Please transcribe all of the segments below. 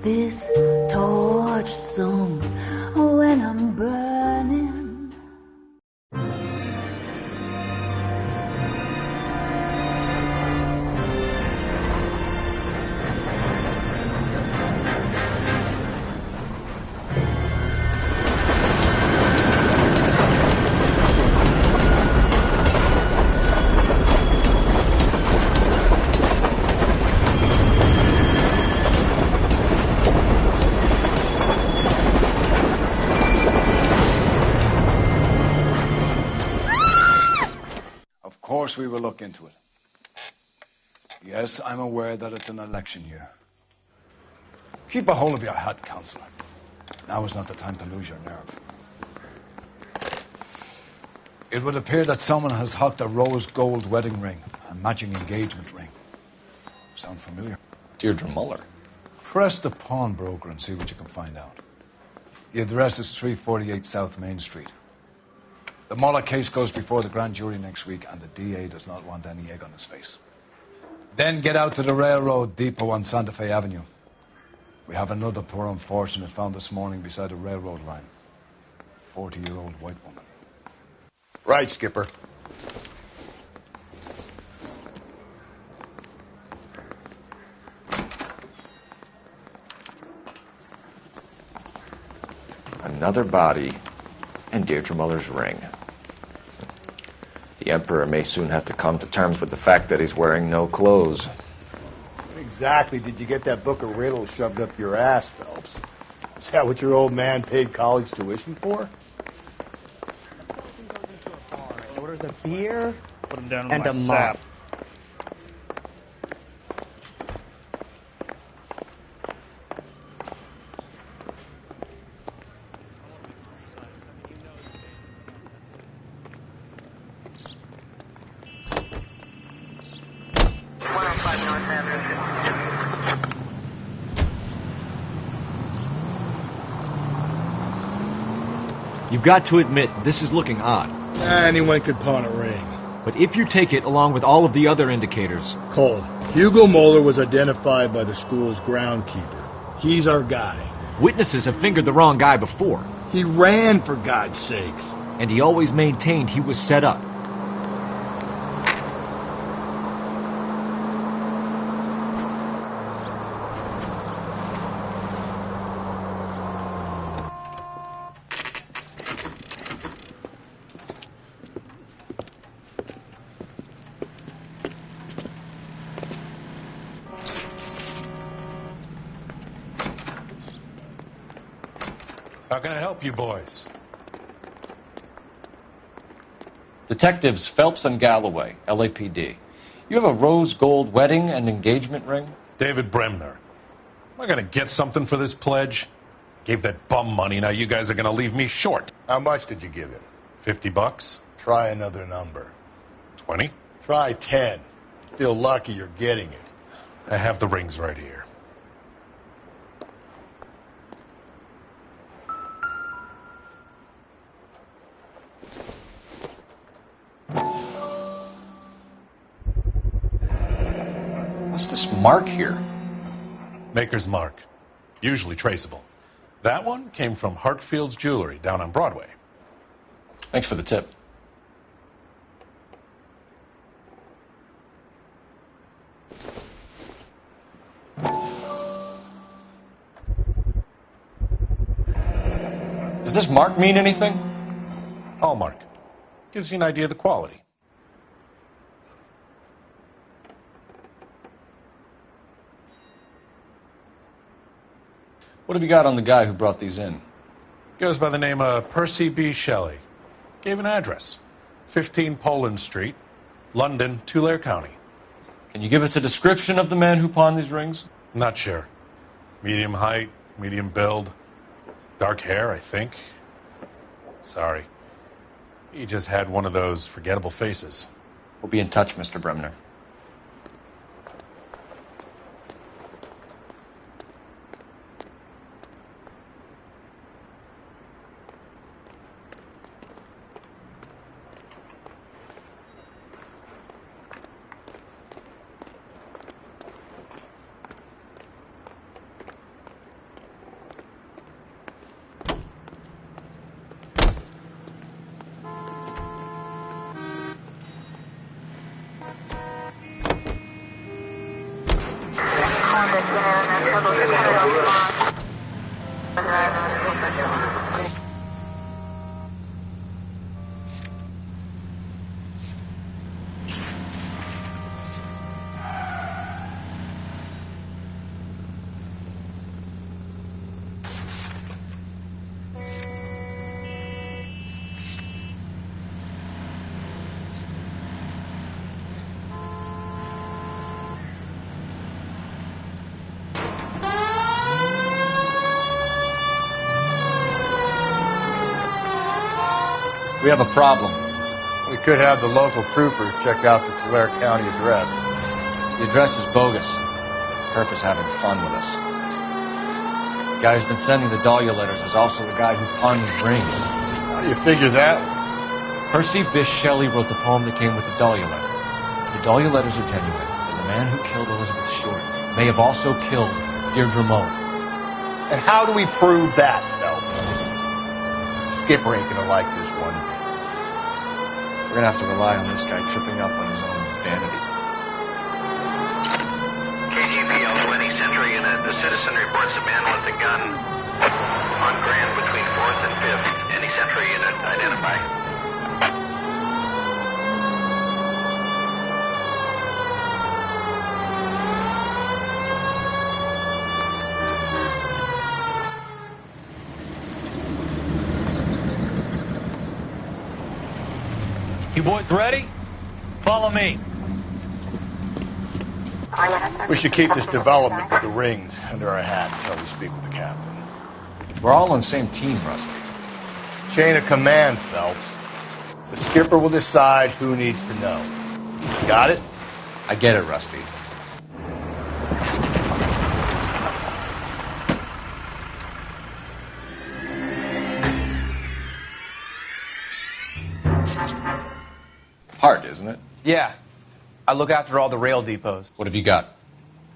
this torched zone when I'm burning. Of course we will look into it. Yes, I'm aware that it's an election year. Keep a hold of your hat, Counselor. Now is not the time to lose your nerve. It would appear that someone has hocked a rose gold wedding ring and matching engagement ring. Sound familiar? Deirdre Muller. Press the pawnbroker and see what you can find out. The address is 348 South Main Street. The Muller case goes before the grand jury next week, and the DA does not want any egg on his face. Then get out to the railroad depot on Santa Fe Avenue. We have another poor unfortunate found this morning beside a railroad line. 40-year-old white woman. Right, Skipper. Another body and Deirdre Muller's ring. The Emperor may soon have to come to terms with the fact that he's wearing no clothes. Exactly did you get that book of riddles shoved up your ass, Phelps? Is that what your old man paid college tuition for? Orders a beer Put him down and my a sap. mop. You've got to admit, this is looking odd. Anyone could pawn a ring. But if you take it along with all of the other indicators... Cole, Hugo Moeller was identified by the school's groundkeeper. He's our guy. Witnesses have fingered the wrong guy before. He ran, for God's sakes. And he always maintained he was set up. How can I help you boys? Detectives Phelps and Galloway, LAPD. You have a rose gold wedding and engagement ring? David Bremner. Am I going to get something for this pledge? Gave that bum money, now you guys are going to leave me short. How much did you give him? $50? Try another number. 20? Try 10. Feel lucky you're getting it. I have the rings right here. What's this mark here? Maker's mark. Usually traceable. That one came from Hartfield's Jewelry down on Broadway. Thanks for the tip. Does this mark mean anything? Hallmark. Gives you an idea of the quality. What have you got on the guy who brought these in? Goes by the name of Percy B. Shelley. Gave an address. 15 Poland Street, London, Tulare County. Can you give us a description of the man who pawned these rings? Not sure. Medium height, medium build. Dark hair, I think. Sorry. He just had one of those forgettable faces. We'll be in touch, Mr. Bremner. We have a problem. We could have the local troopers check out the Tulare County address. The address is bogus. Herb is having fun with us. The guy who's been sending the Dahlia letters is also the guy who pawned these rings. How do you figure that? Percy Bysshe Shelley wrote the poem that came with the Dahlia letter. If the Dahlia letters are genuine, then the man who killed Elizabeth Short may have also killed Deirdre Mullen. And how do we prove that, Phelps? Skipper ain't gonna like this one. We're gonna have to rely on this guy tripping up on his own vanity. KGPL 20 Century Unit. The citizen reports a man with a gun on Grand between 4th and 5th. Any Century Unit identify. You boys ready? Follow me. We should keep this development with the rings under our hat until we speak with the captain. We're all on the same team, Rusty. Chain of command, Phelps. The skipper will decide who needs to know. Got it? I get it, Rusty. Hard, isn't it? Yeah. I look after all the rail depots. What have you got?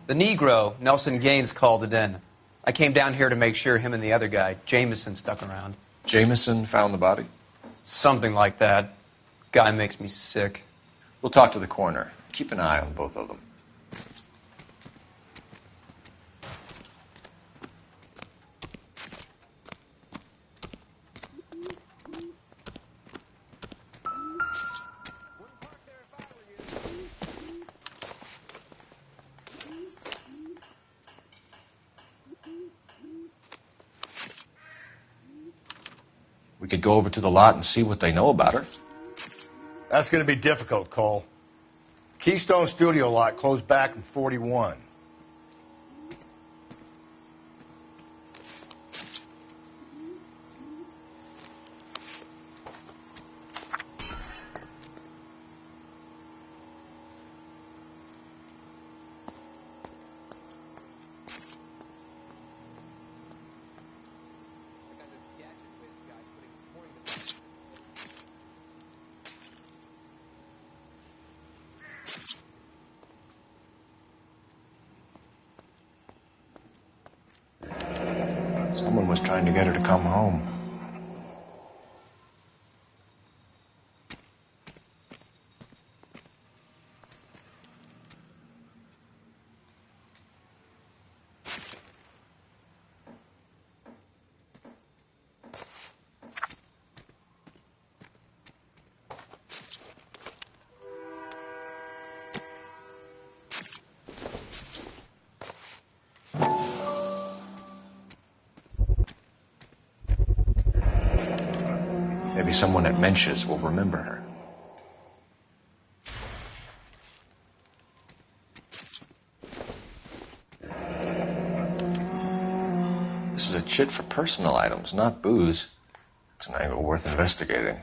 The Negro, Nelson Gaines, called it in. I came down here to make sure him and the other guy, Jameson, stuck around. Jameson found the body? Something like that. Guy makes me sick. We'll talk to the coroner. Keep an eye on both of them. We could go over to the lot and see what they know about her. That's going to be difficult, Cole. Keystone Studio lot closed back in 41. Someone was trying to get her to come home. Maybe someone at Mensch's will remember her. This is a chit for personal items, not booze. It's an angle worth investigating.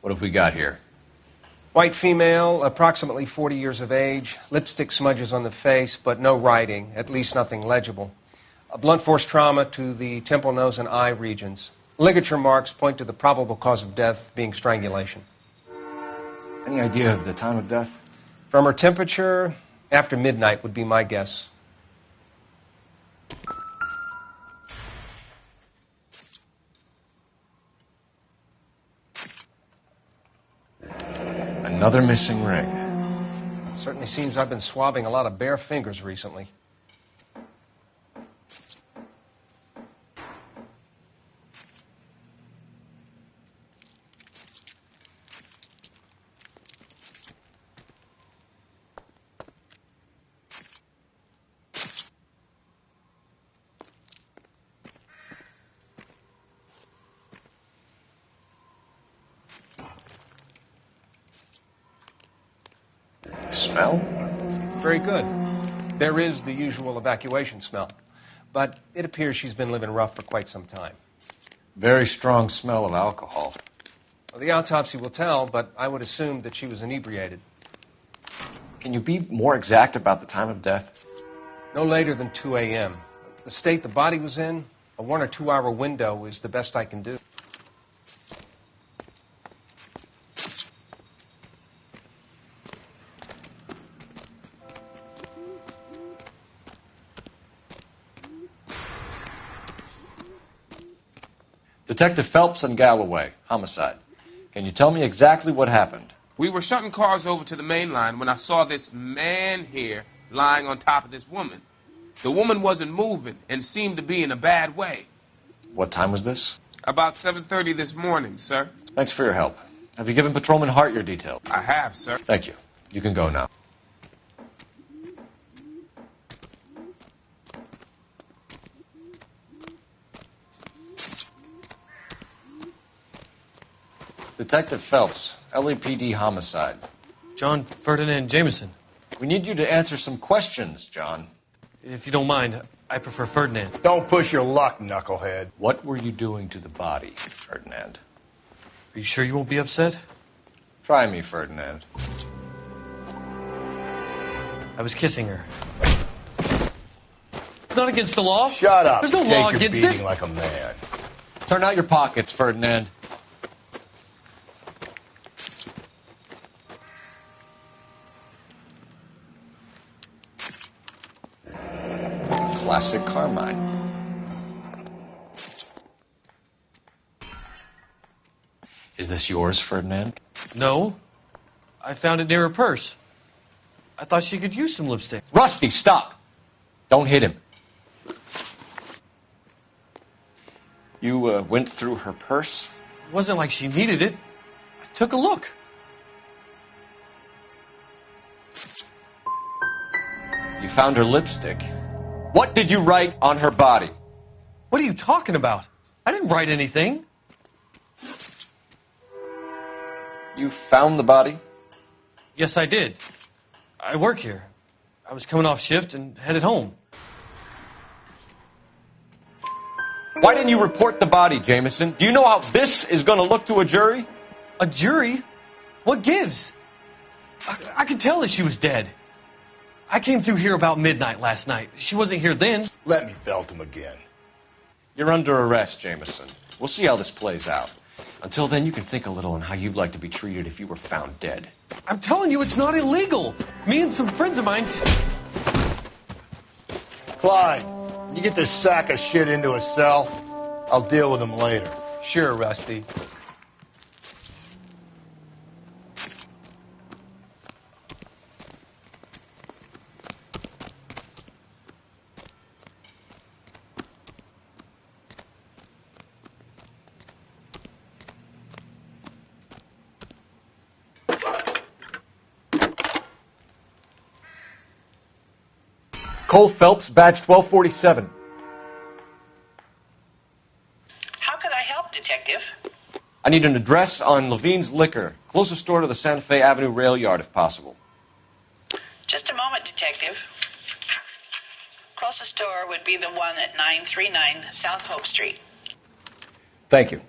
What have we got here? White female, approximately 40 years of age, lipstick smudges on the face, but no writing, at least nothing legible. A blunt force trauma to the temple, nose, and eye regions. Ligature marks point to the probable cause of death being strangulation. Any idea of the time of death? From her temperature, After midnight would be my guess. Another missing ring. Certainly seems I've been swabbing a lot of bare fingers recently. Smell? Very good. There is the usual evacuation smell, but it appears she's been living rough for quite some time. Very strong smell of alcohol. Well, the autopsy will tell, but I would assume that she was inebriated. Can you be more exact about the time of death? No later than 2 a.m. The state the body was in, a 1 or 2 hour window is the best I can do. Detective Phelps and Galloway, homicide. Can you tell me exactly what happened? We were shutting cars over to the main line when I saw this man here lying on top of this woman. The woman wasn't moving and seemed to be in a bad way. What time was this? About 7:30 this morning, sir. Thanks for your help. Have you given Patrolman Hart your details? I have, sir. Thank you. You can go now. Detective Phelps, LAPD homicide. John Ferdinand Jameson. We need you to answer some questions, John. If you don't mind, I prefer Ferdinand. Don't push your luck, knucklehead. What were you doing to the body, Ferdinand? Are you sure you won't be upset? Try me, Ferdinand. I was kissing her. It's not against the law. Shut up. There's no Take law your against beating it. like a man. Turn out your pockets, Ferdinand. Classic Carmine. Is this yours, Ferdinand? No. I found it near her purse. I thought she could use some lipstick. Rusty, stop! Don't hit him. You went through her purse? It wasn't like she needed it. I took a look. You found her lipstick. What did you write on her body? What are you talking about? I didn't write anything. You found the body? Yes, I did. I work here. I was coming off shift and headed home. Why didn't you report the body, Jameson? Do you know how this is going to look to a jury? A jury? What gives? I could tell that she was dead. I came through here about midnight last night. She wasn't here then. Let me belt him again. You're under arrest, Jameson. We'll see how this plays out. Until then, you can think a little on how you'd like to be treated if you were found dead. I'm telling you, it's not illegal. Me and some friends of mine... Clyde, you get this sack of shit into a cell. I'll deal with him later. Sure, Rusty. Cole Phelps, badge 1247. How can I help, Detective? I need an address on Levine's Liquor. Closest store to the Santa Fe Avenue rail yard, if possible. Just a moment, Detective. Closest store would be the one at 939 South Hope Street. Thank you.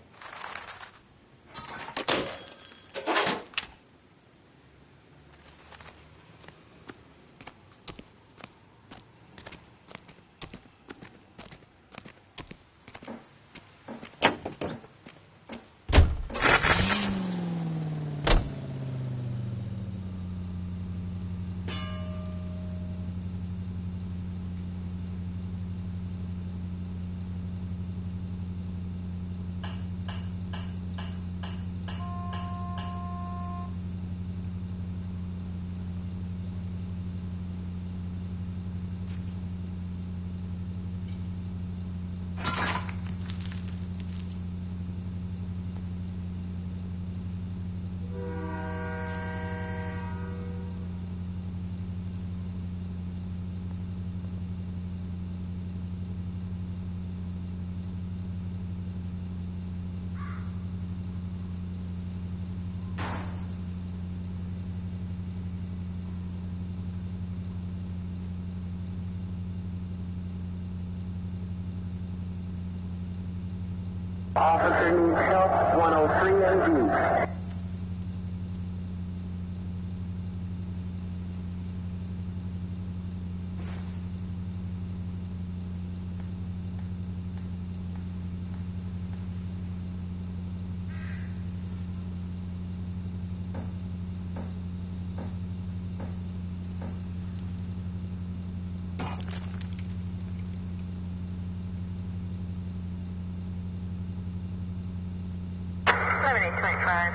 Officer needs help, 103 NG.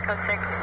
Code 6.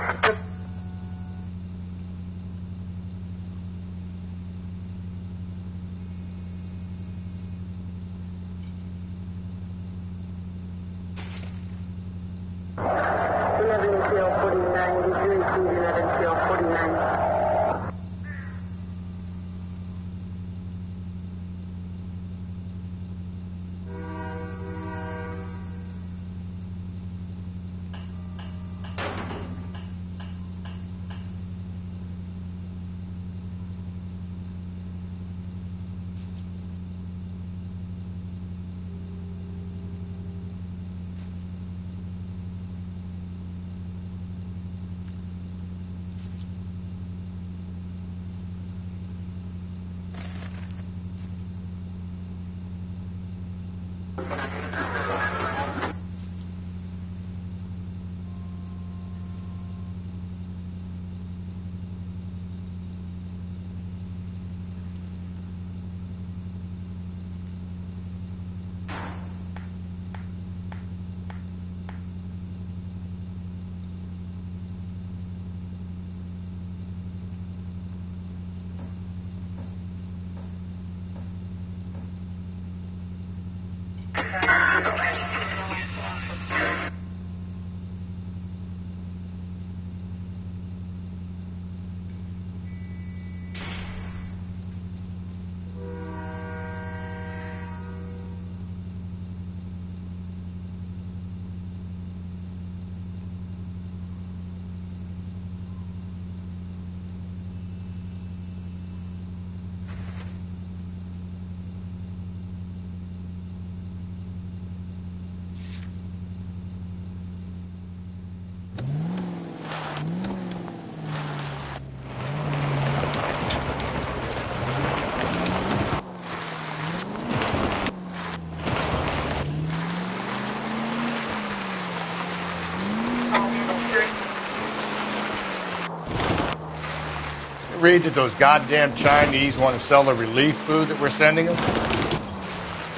Read that those goddamn Chinese want to sell the relief food that we're sending them?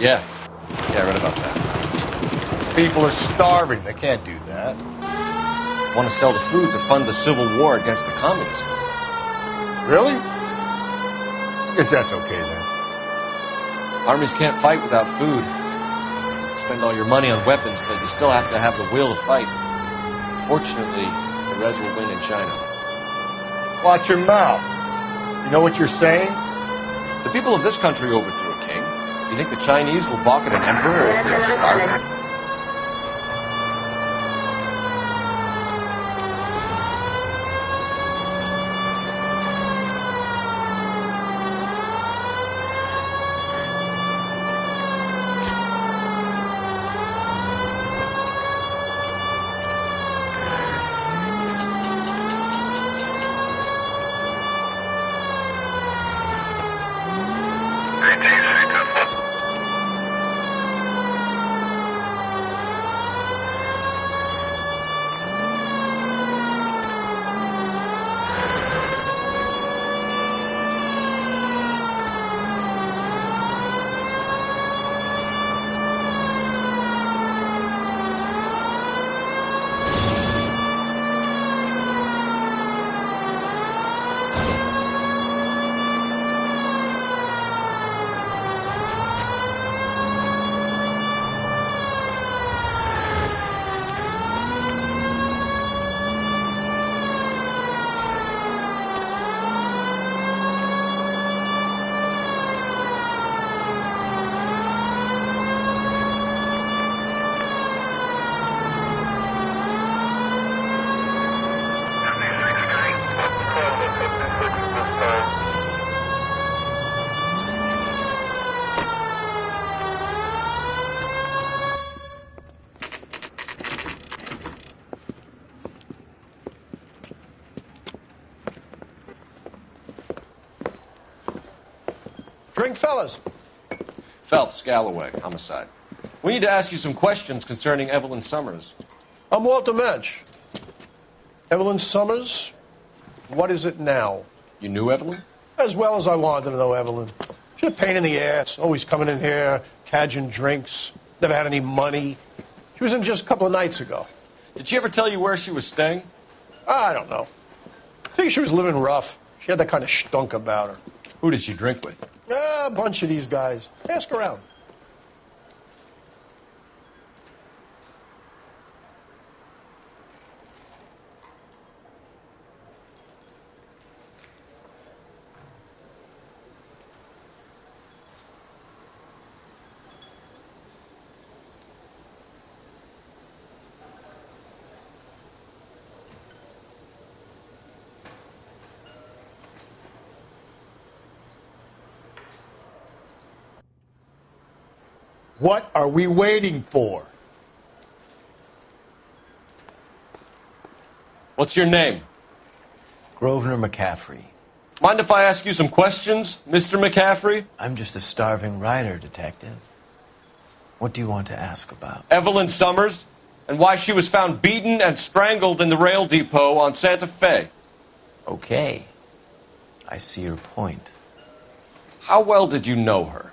Yeah, I read about that. People are starving. They can't do that. Want to sell the food to fund the civil war against the communists. Really? Guess that's okay then. Armies can't fight without food. Spend all your money on weapons, but you still have to have the will to fight. Fortunately, the Reds will win in China. Watch your mouth. You know what you're saying? The people of this country overthrew a king. Do you think the Chinese will balk at an emperor if they're starving? Morning, fellas. Phelps, Galloway, homicide. We need to ask you some questions concerning Evelyn Summers. I'm Walter Mensch. Evelyn Summers, what is it now? You knew Evelyn? As well as I wanted to know Evelyn. She's a pain in the ass, always coming in here, cadging drinks, never had any money. She was in just a couple of nights ago. Did she ever tell you where she was staying? I don't know. I think she was living rough. She had that kind of stunk about her. Who did she drink with? A bunch of these guys. Ask around. What are we waiting for? What's your name? Grosvenor McCaffrey. Mind if I ask you some questions, Mr. McCaffrey? I'm just a starving writer, Detective. What do you want to ask about? Evelyn Summers, and why she was found beaten and strangled in the rail depot on Santa Fe. Okay. I see your point. How well did you know her?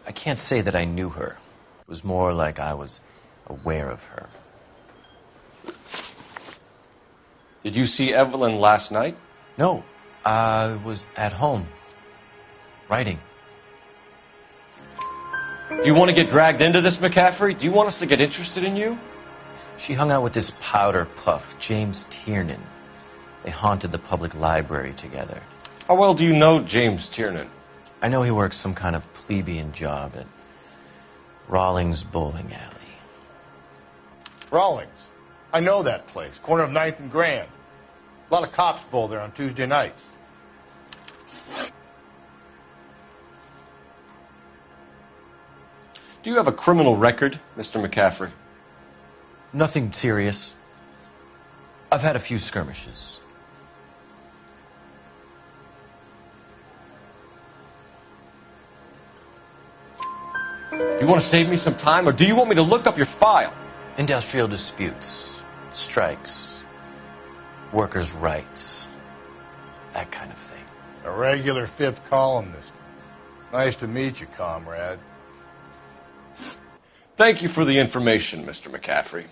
I can't say that I knew her. It was more like I was aware of her. Did you see Evelyn last night? No, I was at home, writing. Do you want to get dragged into this, McCaffrey? Do you want us to get interested in you? She hung out with this powder puff, James Tiernan. They haunted the public library together. How well do you know James Tiernan? I know he works some kind of plebeian job at Rawlings Bowling Alley. Rawlings. I know that place. Corner of 9th and Grand. A lot of cops bowl there on Tuesday nights. Do you have a criminal record, Mr. McCaffrey? Nothing serious. I've had a few skirmishes. You want to save me some time, or do you want me to look up your file? Industrial disputes, strikes, workers' rights, that kind of thing. A regular fifth columnist. Nice to meet you, comrade. Thank you for the information, Mr. McCaffrey.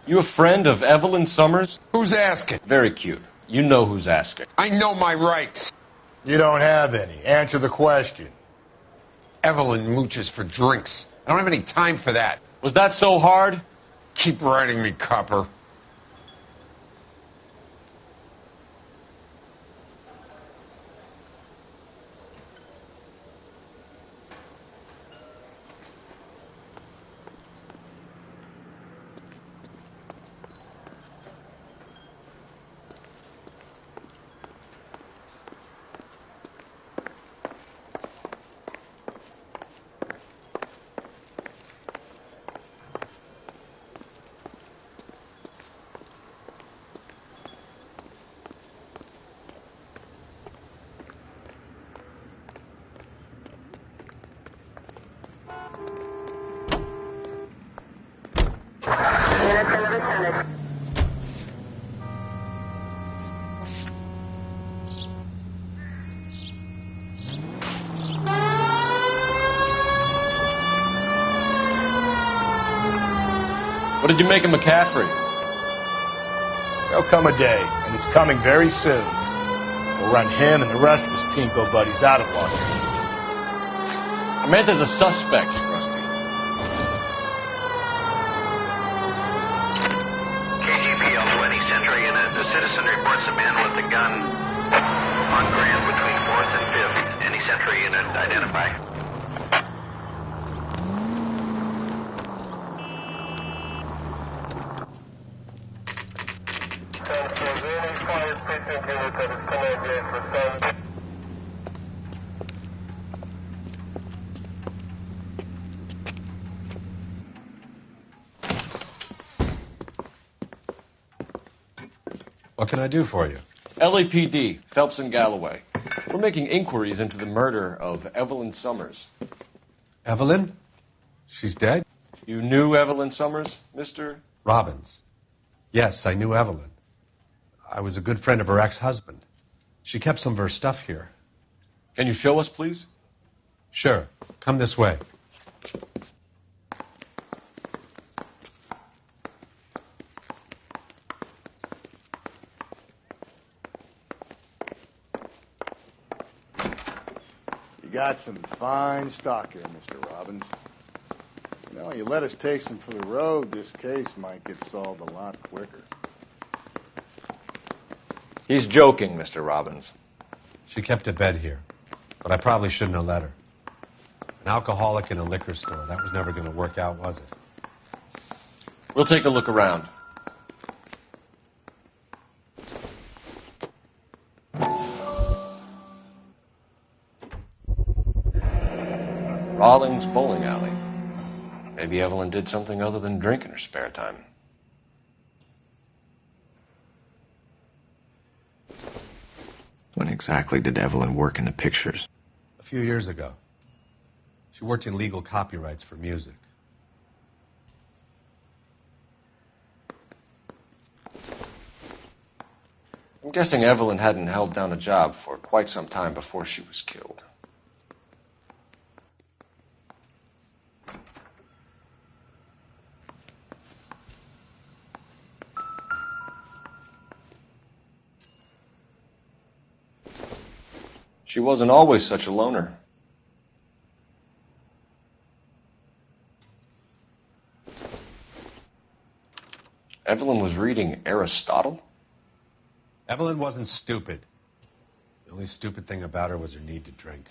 You a friend of Evelyn Summers? Who's asking? Very cute. You know who's asking. I know my rights. You don't have any. Answer the question. Evelyn mooches for drinks. I don't have any time for that. Was that so hard? Keep writing me, copper. What did you make of McCaffrey? There'll come a day, and it's coming very soon. We'll run him and the rest of his pinko buddies out of Los Angeles. I meant as a suspect, Rusty. KGPL to any Century unit. The citizen reports a man with a gun on Grand between 4th and 5th. Any Century unit identify. What can I do for you? LAPD, Phelps and Galloway. We're making inquiries into the murder of Evelyn Summers. Evelyn? She's dead? You knew Evelyn Summers, Mr. Robbins. Yes, I knew Evelyn. I was a good friend of her ex-husband. She kept some of her stuff here. Can you show us, please? Sure. Come this way. You got some fine stock here, Mr. Robbins. You know, you let us take some for the road, this case might get solved a lot quicker. He's joking, Mr. Robbins. She kept a bed here, but I probably shouldn't have let her. An alcoholic in a liquor store. That was never going to work out, was it? We'll take a look around. Rawlings Bowling Alley. Maybe Evelyn did something other than drink in her spare time. When exactly did Evelyn work in the pictures? A few years ago. She worked in legal copyrights for music. I'm guessing Evelyn hadn't held down a job for quite some time before she was killed. She wasn't always such a loner. Evelyn was reading Aristotle? Evelyn wasn't stupid. The only stupid thing about her was her need to drink.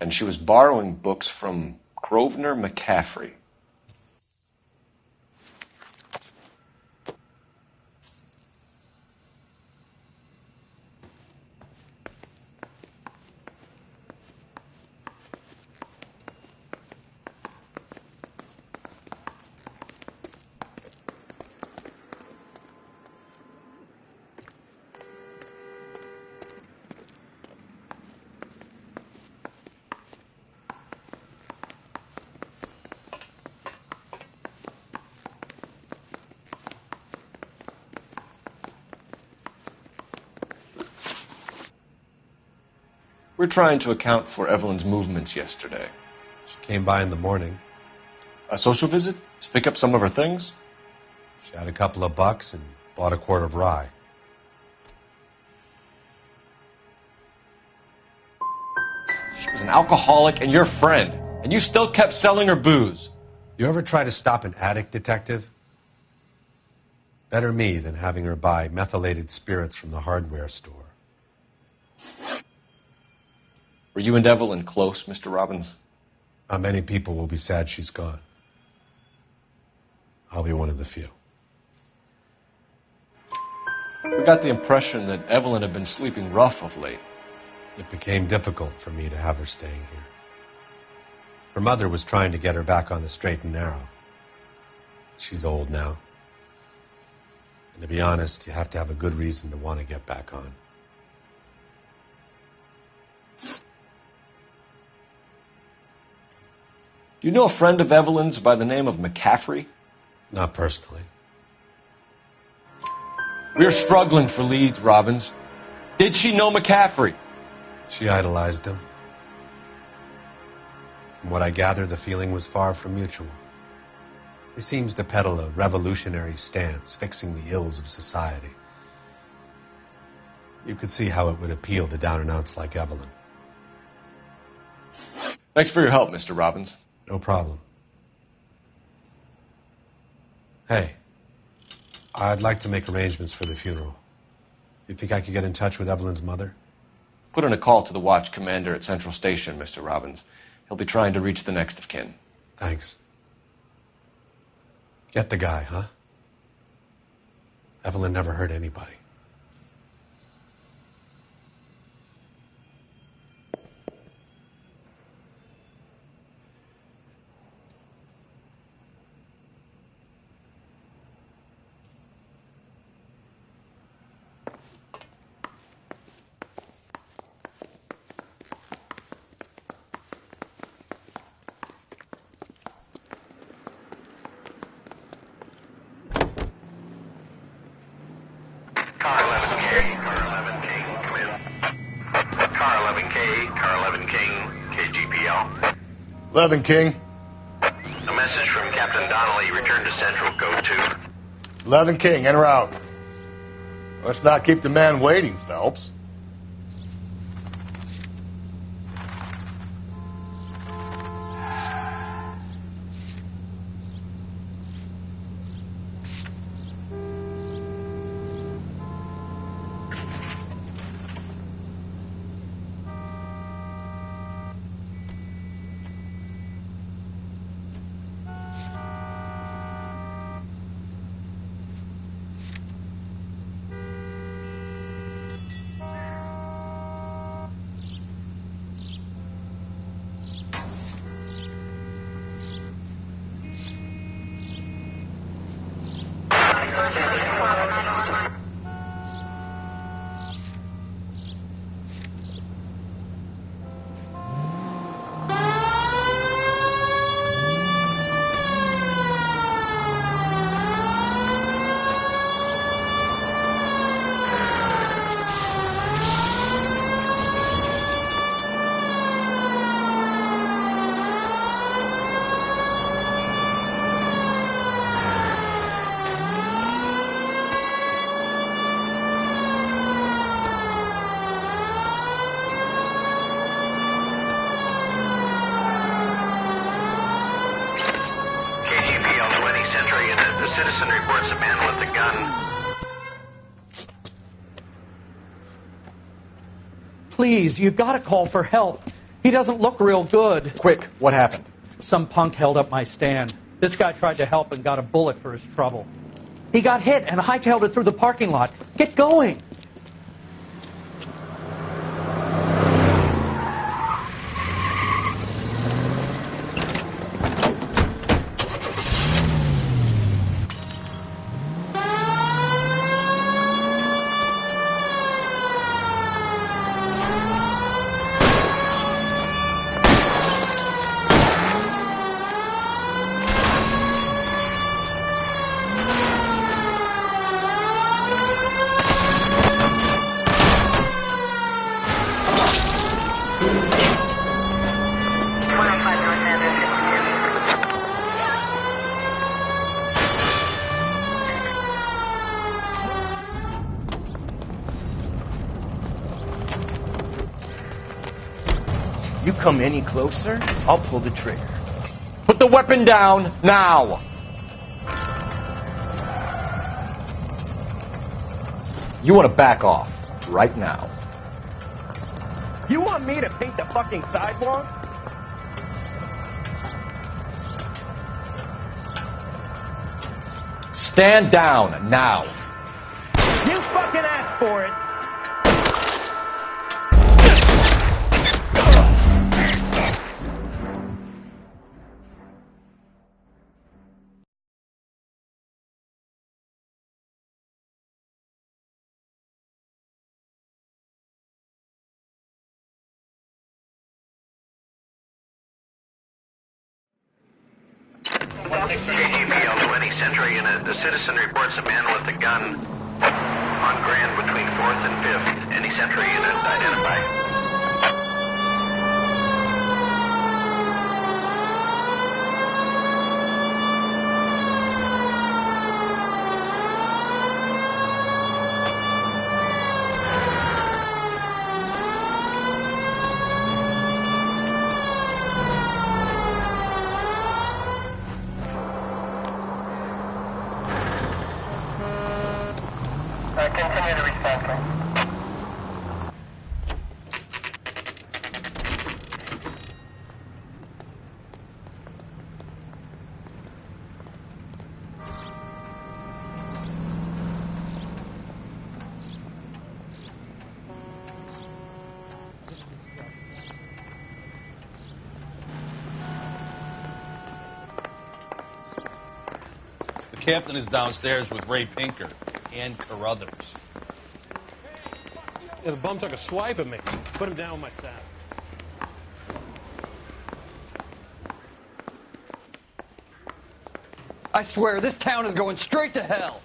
And she was borrowing books from Grosvenor McCaffrey. We're trying to account for Evelyn's movements yesterday. She came by in the morning. A social visit to pick up some of her things? She had a couple of bucks and bought a quart of rye. She was an alcoholic and your friend, and you still kept selling her booze. You ever try to stop an addict, detective? Better me than having her buy methylated spirits from the hardware store. Were you and Evelyn close, Mr. Robbins? Not many people will be sad she's gone. I'll be one of the few. We got the impression that Evelyn had been sleeping rough of late. It became difficult for me to have her staying here. Her mother was trying to get her back on the straight and narrow. She's old now. And to be honest, you have to have a good reason to want to get back on. Do you know a friend of Evelyn's by the name of McCaffrey? Not personally. We're struggling for leads, Robbins. Did she know McCaffrey? She idolized him. From what I gather, the feeling was far from mutual. He seems to peddle a revolutionary stance, fixing the ills of society. You could see how it would appeal to down-and-outs like Evelyn. Thanks for your help, Mr. Robbins. No problem. Hey, I'd like to make arrangements for the funeral. You think I could get in touch with Evelyn's mother? Put in a call to the watch commander at Central Station, Mr. Robbins. He'll be trying to reach the next of kin. Thanks. Get the guy, huh? Evelyn never hurt anybody. Car 11 King, KGPL. 11 King. A message from Captain Donnelly. Return to Central, code 2. 11 King, en route. Let's not keep the man waiting, Phelps. Citizen reports a man with a gun. Please, you've got to call for help. He doesn't look real good. Quick, what happened? Some punk held up my stand. This guy tried to help and got a bullet for his trouble. He got hit and hightailed it through the parking lot. Get going. You come any closer, I'll pull the trigger. Put the weapon down now. You want to back off right now. You want me to paint the fucking sidewalk? Stand down now. You fucking asked for it. Century unit. The citizen reports a man with a gun on Grand between 4th and 5th. Any Century unit identify. Continue to respond, sir. The captain is downstairs with Ray Pinker and Carruthers. Yeah, the bum took a swipe at me. Put him down with my saddle. I swear, this town is going straight to hell.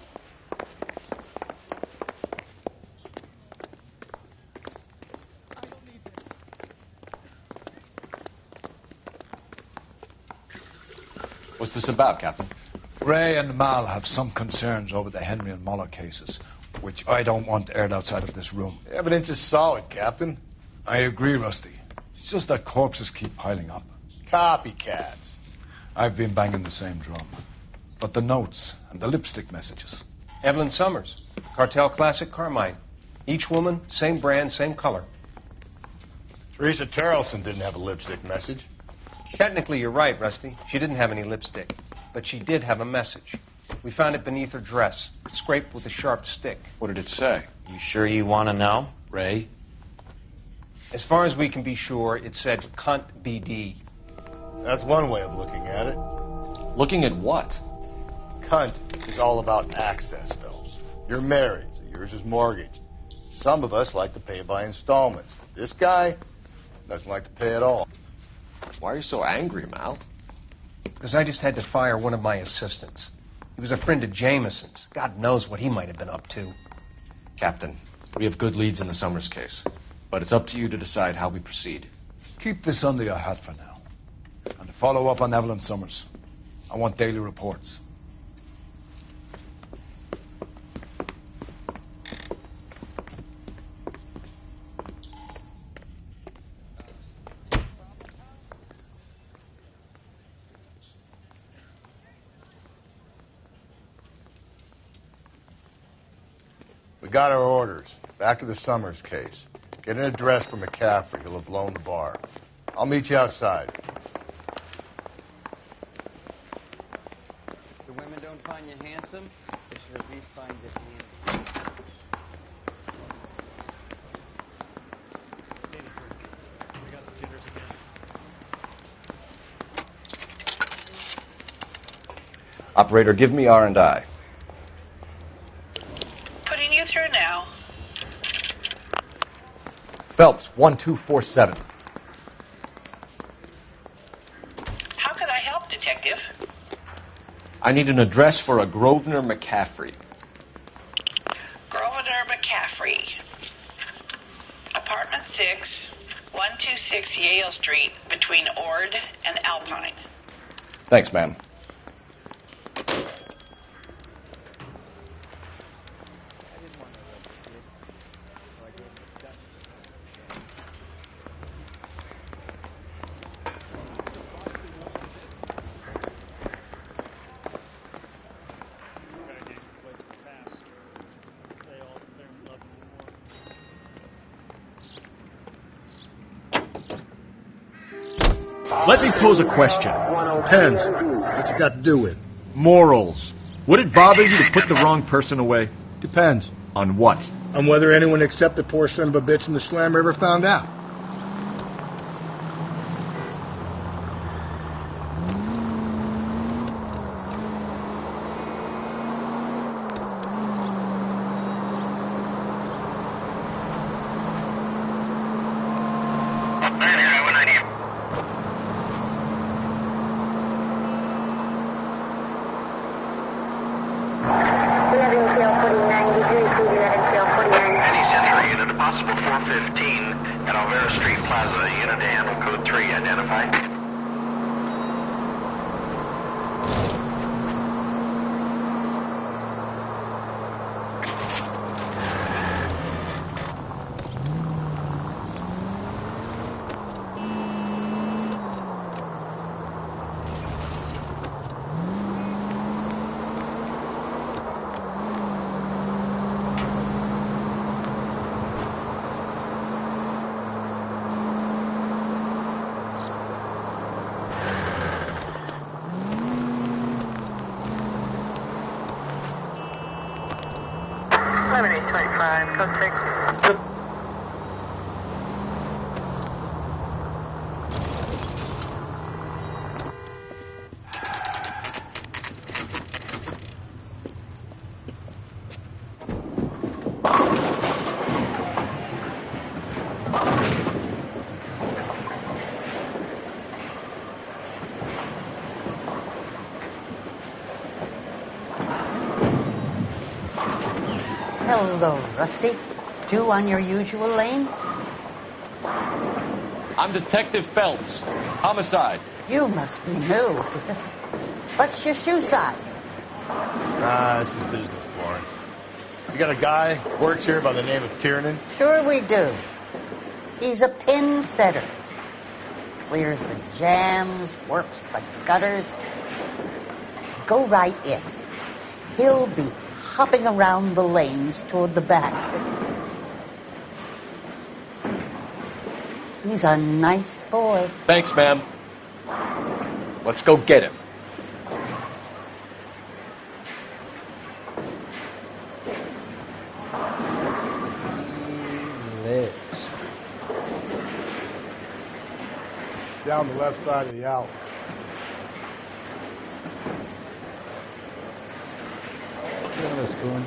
What's this about, Captain? Ray and Mal have some concerns over the Henry and Muller cases, which I don't want aired outside of this room. The evidence is solid, Captain. I agree, Rusty. It's just that corpses keep piling up. Copycats. I've been banging the same drum. But the notes and the lipstick messages. Evelyn Summers, Cartel Classic Carmine. Each woman, same brand, same color. Teresa Terrelson didn't have a lipstick message. Technically, you're right, Rusty. She didn't have any lipstick. But she did have a message. We found it beneath her dress, scraped with a sharp stick. What did it say? You sure you want to know? Ray? As far as we can be sure, it said cunt BD. That's one way of looking at it. Looking at what? Cunt is all about access, Phelps. You're married, so yours is mortgaged. Some of us like to pay by installments. This guy doesn't like to pay at all. Why are you so angry, Mal? Because I just had to fire one of my assistants. He was a friend of Jameson's. God knows what he might have been up to. Captain, we have good leads in the Summers case, but it's up to you to decide how we proceed. Keep this under your hat for now. And to follow up on Evelyn Summers, I want daily reports. We got our orders. Back to the Summers case. Get an address for McCaffrey. He'll have blown the bar. I'll meet you outside. The women don't find you handsome, they should at least find you handy. We got the jitters again. Operator, give me R&I. Putting you through now. Phelps, 1247. How could I help, Detective? I need an address for a Grosvenor McCaffrey. Grosvenor McCaffrey. Apartment 6, 126 Yale Street, between Ord and Alpine. Thanks, ma'am. Let me pose a question. Depends. What you got to do with? Morals. Would it bother you to put the wrong person away? Depends. On what? On whether anyone except the poor son of a bitch in the slammer ever found out. Hello, Rusty. Two on your usual lane? I'm Detective Phelps. Homicide. You must be new. What's your shoe size? This is business, Florence. You got a guy who works here by the name of Tiernan? Sure we do. He's a pin setter. Clears the jams, works the gutters. Go right in. He'll be hopping around the lanes toward the back. He's a nice boy. Thanks, ma'am. Let's go get him. Let's. Down the left side of the alley. Miss Coon.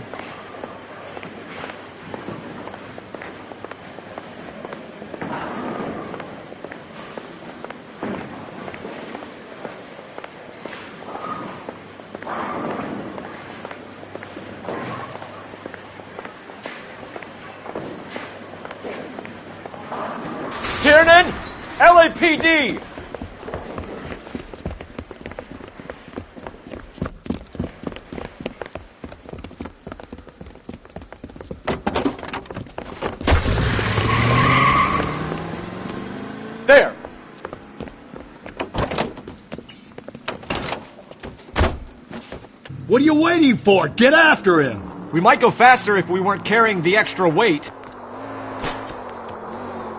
Tiernan! LAPD! There! What are you waiting for? Get after him! We might go faster if we weren't carrying the extra weight.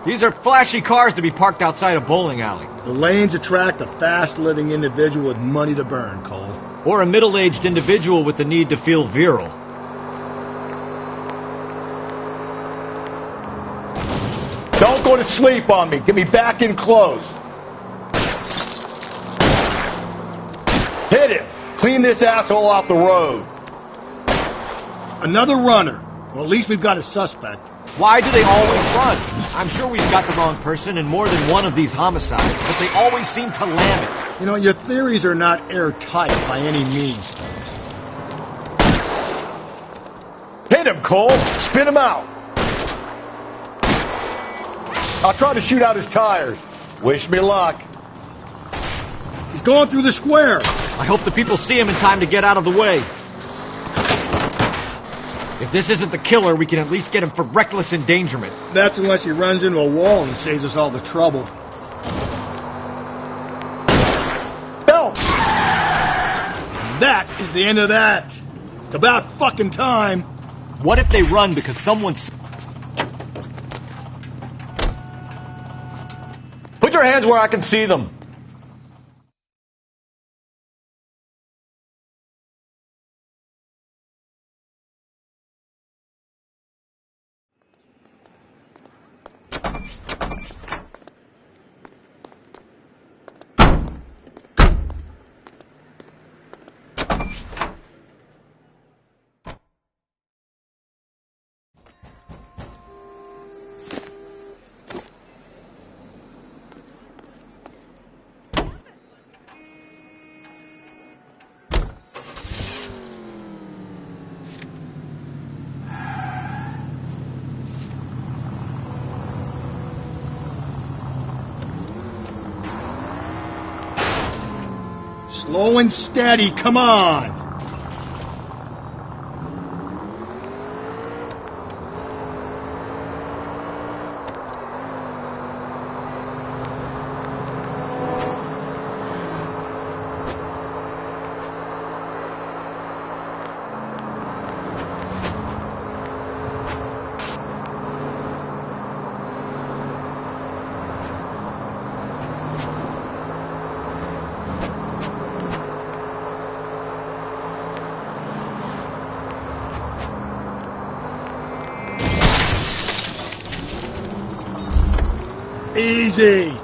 These are flashy cars to be parked outside a bowling alley. The lanes attract a fast-living individual with money to burn, Cole. Or a middle-aged individual with the need to feel virile. Don't go to sleep on me. Get me back in close. Hit him. Clean this asshole off the road. Another runner. Well, at least we've got a suspect. Why do they always run? I'm sure we've got the wrong person in more than one of these homicides, but they always seem to lam it. You know, your theories are not airtight by any means. Hit him, Cole. Spin him out. I'll try to shoot out his tires. Wish me luck. He's going through the square. I hope the people see him in time to get out of the way. If this isn't the killer, we can at least get him for reckless endangerment. That's unless he runs into a wall and saves us all the trouble. Help! That is the end of that. It's about fucking time. What if they run because someone's... Put your hands where I can see them. Slow and steady, come on. Easy.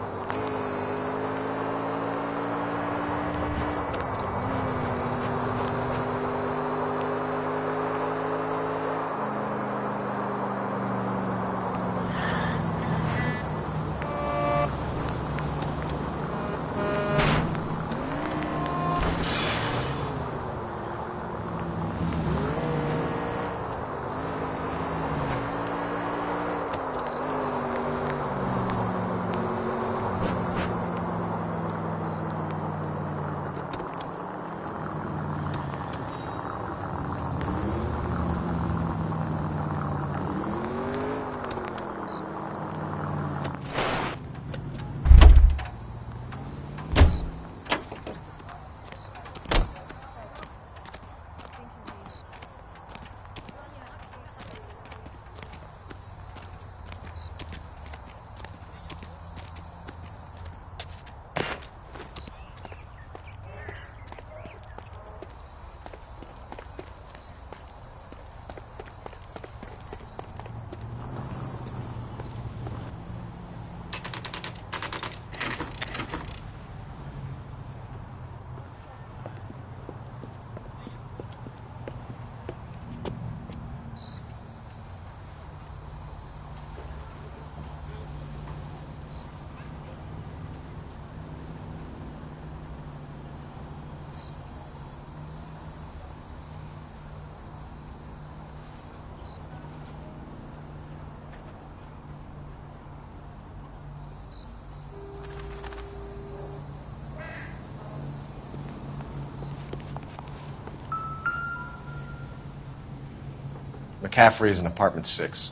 McCaffrey is in apartment 6.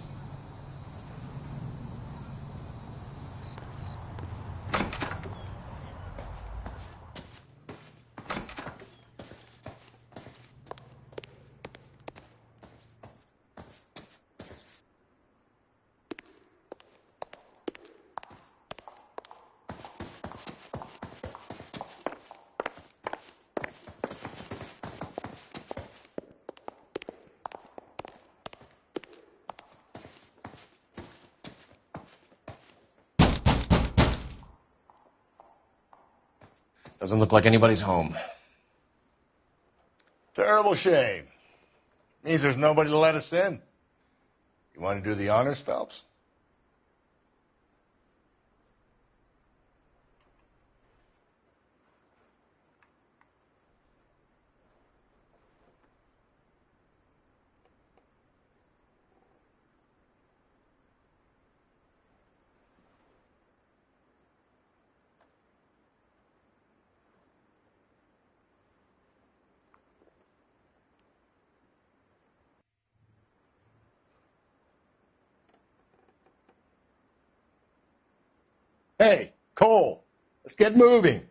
Doesn't look like anybody's home. Terrible shame. Means there's nobody to let us in. You want to do the honors, Phelps? Hey, Cole, let's get moving.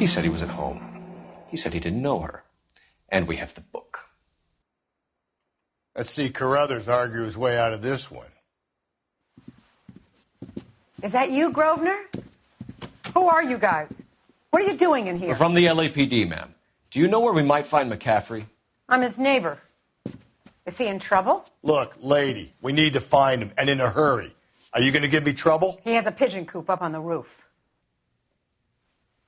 He said he was at home. He said he didn't know her. And we have the book. Let's see Carruthers argue his way out of this one. Is that you, Grosvenor? Who are you guys? What are you doing in here? We're from the LAPD, ma'am. Do you know where we might find McCaffrey? I'm his neighbor. Is he in trouble? Look, lady, we need to find him, and in a hurry. Are you going to give me trouble? He has a pigeon coop up on the roof.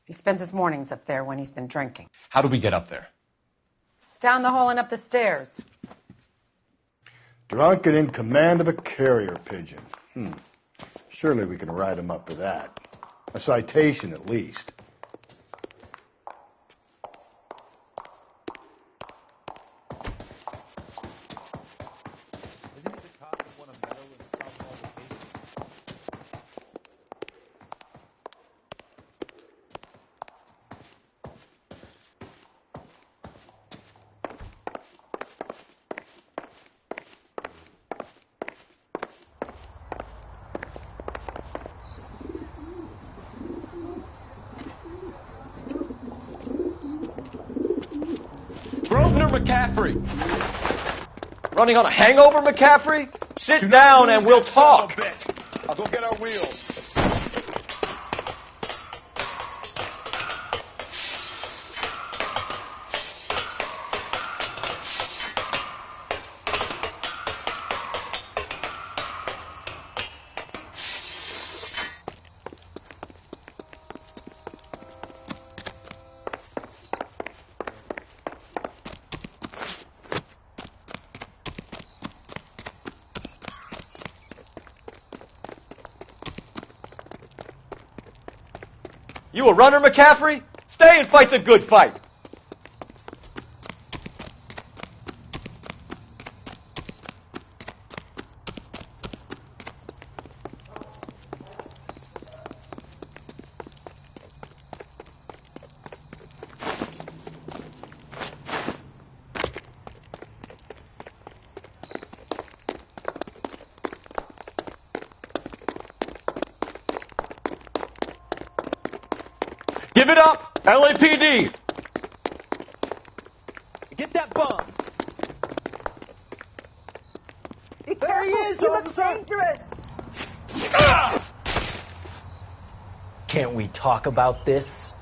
He spends his mornings up there when he's been drinking. How do we get up there? Down the hall and up the stairs. Drunk and in command of a carrier pigeon. Surely we can write him up for that. A citation, at least. McCaffrey! Running on a hangover, McCaffrey? Sit down and we'll talk. I'll go get our wheels. You a runner, McCaffrey? Stay and fight the good fight. Give it up, LAPD! Get that bum! There he is! He looks dangerous! Can't we talk about this?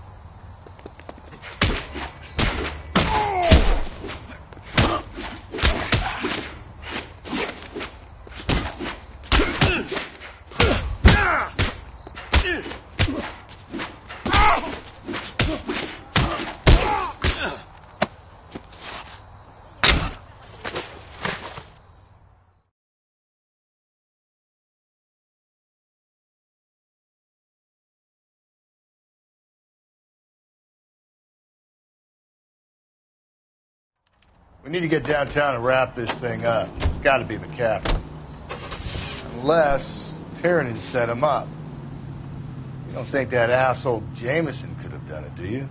We need to get downtown and wrap this thing up. It's got to be McCaffrey. Unless Tiernan set him up. You don't think that asshole Jameson could have done it, do you?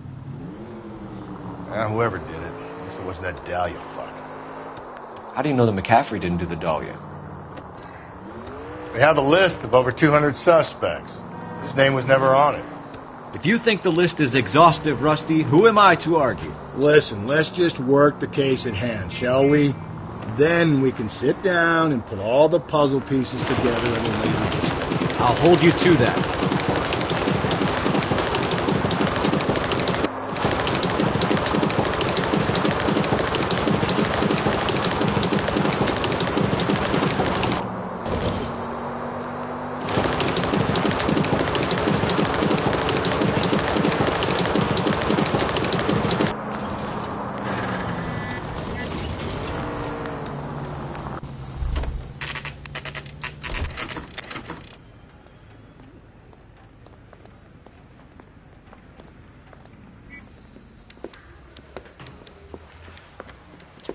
Whoever did it. At least it wasn't that Dahlia fuck. How do you know that McCaffrey didn't do the Dahlia? We have a list of over 200 suspects. His name was never on it. If you think the list is exhaustive, Rusty, who am I to argue? Listen, let's just work the case at hand, shall we? Then we can sit down and put all the puzzle pieces together at a later date. I'll hold you to that.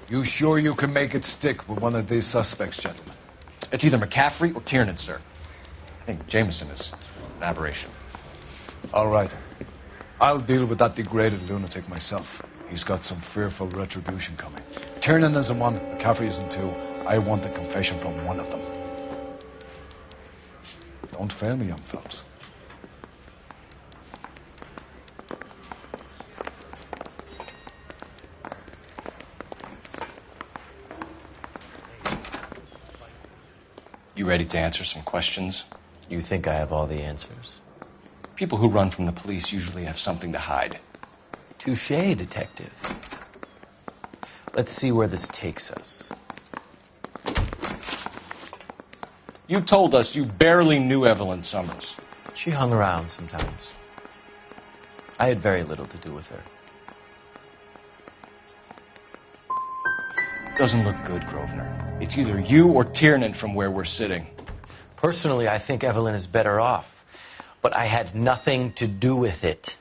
You sure you can make it stick with one of these suspects, gentlemen? It's either McCaffrey or Tiernan, sir. I think Jameson is an aberration. All right. I'll deal with that degraded lunatic myself. He's got some fearful retribution coming. Tiernan isn't one, McCaffrey isn't two. I want a confession from one of them. Don't fail me, young fellows. You ready to answer some questions? You think I have all the answers? People who run from the police usually have something to hide. Touché, detective. Let's see where this takes us. You told us you barely knew Evelyn Summers. She hung around sometimes. I had very little to do with her. Doesn't look good, Grosvenor. It's either you or Tiernan from where we're sitting. Personally, I think Evelyn is better off. But I had nothing to do with it.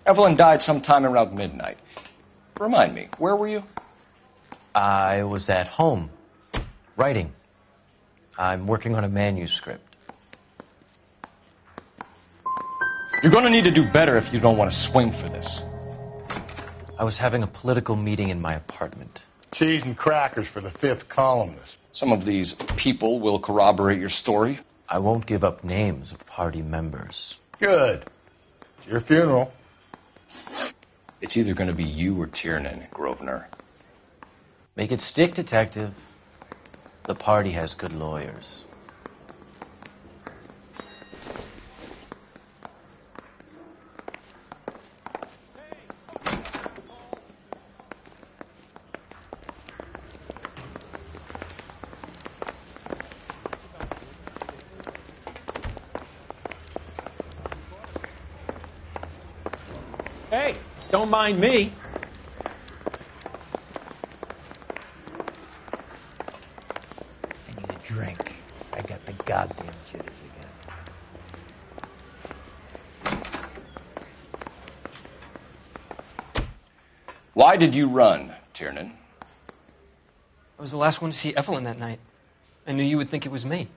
Evelyn died sometime around midnight. Remind me, where were you? I was at home, writing. I'm working on a manuscript. You're going to need to do better if you don't want to swing for this. I was having a political meeting in my apartment. Cheese and crackers for the 5th columnist. Some of these people will corroborate your story. I won't give up names of party members. Good. It's your funeral. It's either going to be you or Tiernan, Grosvenor. Make it stick, detective. The party has good lawyers. Hey, don't mind me. I need a drink. I got the goddamn jitters again. Why did you run, Tiernan? I was the last one to see Evelyn that night. I knew you would think it was me.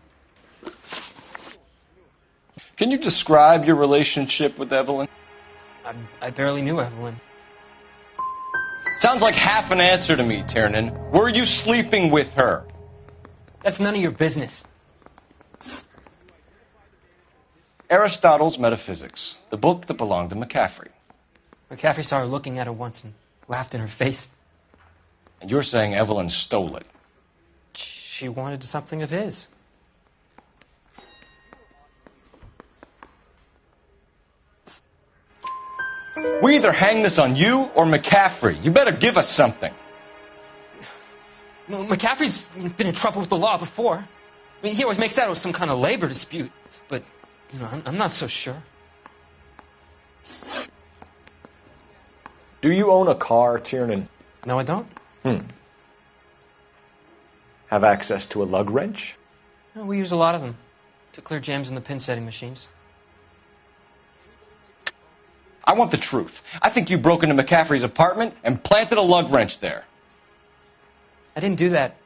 Can you describe your relationship with Evelyn? I barely knew Evelyn. Sounds like half an answer to me, Tiernan. Were you sleeping with her? That's none of your business. Aristotle's Metaphysics, the book that belonged to McCaffrey. McCaffrey saw her looking at her once and laughed in her face. And you're saying Evelyn stole it? She wanted something of his. We either hang this on you or McCaffrey. You better give us something. Well, McCaffrey's been in trouble with the law before. I mean, he always makes out it was some kind of labor dispute. But, you know, I'm not so sure. Do you own a car, Tiernan? No, I don't. Have access to a lug wrench? No, we use a lot of them to clear jams in the pin setting machines. I want the truth. I think you broke into McCaffrey's apartment and planted a lug wrench there. I didn't do that.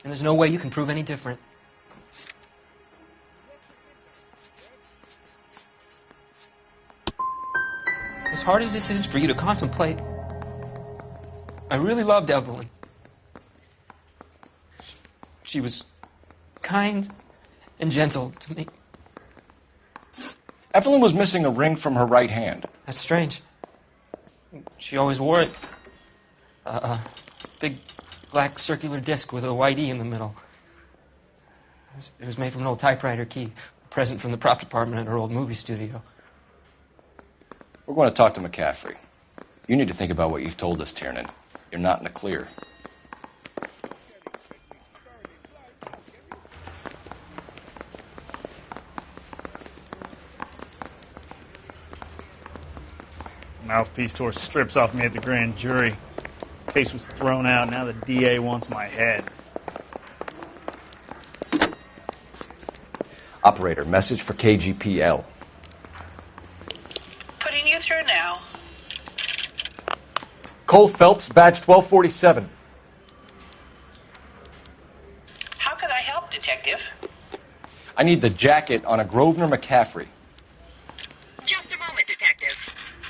And there's no way you can prove any different. As hard as this is for you to contemplate, I really loved Evelyn. She was kind and gentle to me. Evelyn was missing a ring from her right hand. That's strange. She always wore it. A big black circular disc with a white E in the middle. It was made from an old typewriter key, a present from the prop department at her old movie studio. We're going to talk to McCaffrey. You need to think about what you've told us, Tiernan. You're not in the clear. Mouthpiece tore strips off me at the grand jury. Case was thrown out. Now the DA wants my head. Operator, message for KGPL. Putting you through now. Cole Phelps, badge 1247. How could I help, Detective? I need the jacket on a Grosvenor McCaffrey. Just a moment, Detective.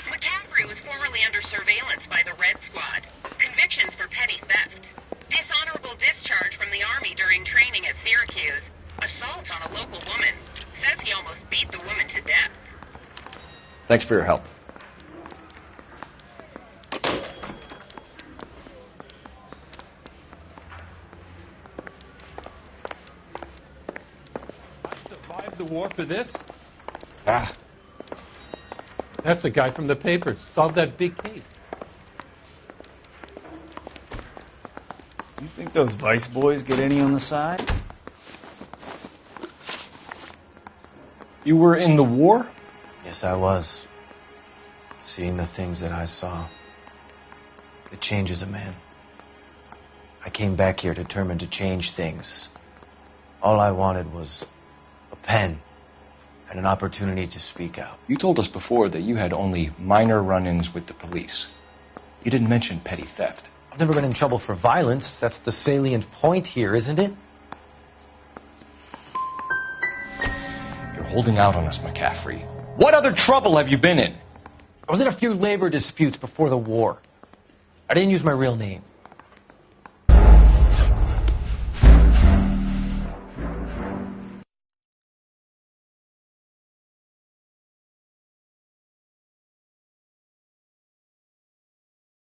McCaffrey was formerly under surveillance by the Red Squad. Convictions for petty theft. Dishonorable discharge from the Army during training at Syracuse. Assault on a local woman. Says he almost beat the woman to death. Thanks for your help. Survived the war for this? Ah. That's the guy from the papers. Solved that big case. You think those Vice boys get any on the side? You were in the war? Yes, I was. Seeing the things that I saw, it changes a man. I came back here determined to change things. All I wanted was a pen and an opportunity to speak out. You told us before that you had only minor run-ins with the police. You didn't mention petty theft. I've never been in trouble for violence. That's the salient point here, isn't it? You're holding out on us, McCaffrey. What other trouble have you been in? I was in a few labor disputes before the war. I didn't use my real name.